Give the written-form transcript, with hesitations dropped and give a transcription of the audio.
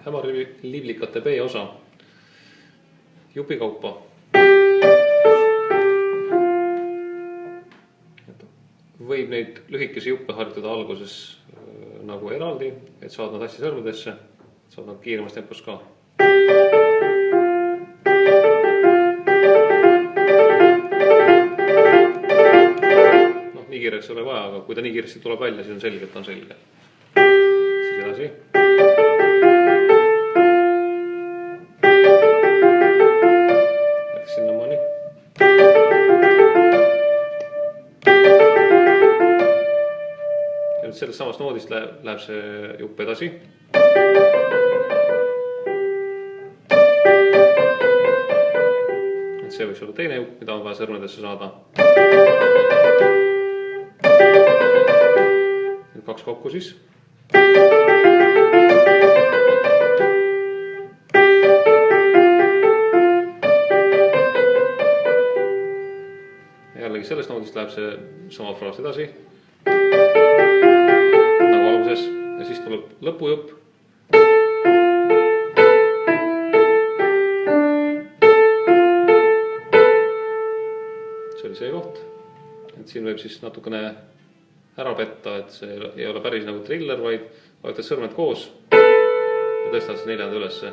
hämarliblikate B-osa jupikaupa. Võib neid lühikesi juppe harjutada alguses nagu eraldi, et saad nad hästi sõrmedesse, saad nad kiiremas tempos ka. Nii kiireks ei ole vaja, aga kui ta nii kiiresti tuleb välja, siis on selge, et on selge. Siis edasi. Läks sinnamaani. Ja nüüd sellest samast noodist läheb see jupp edasi. Et see võiks olla teine jupp, mida on vaja sõrmedesse saada. Kaks kokku siis. Jällegi sellest noodist läheb see sama fraas edasi. Nagu alguses. Ja siis tuleb lõpujupp. See oli see koht. Et siin võib siis natukene ära petta, et see ei ole päris nagu triller, vaid vajutad sõrmed koos ja tõstad see neljanda ülesse.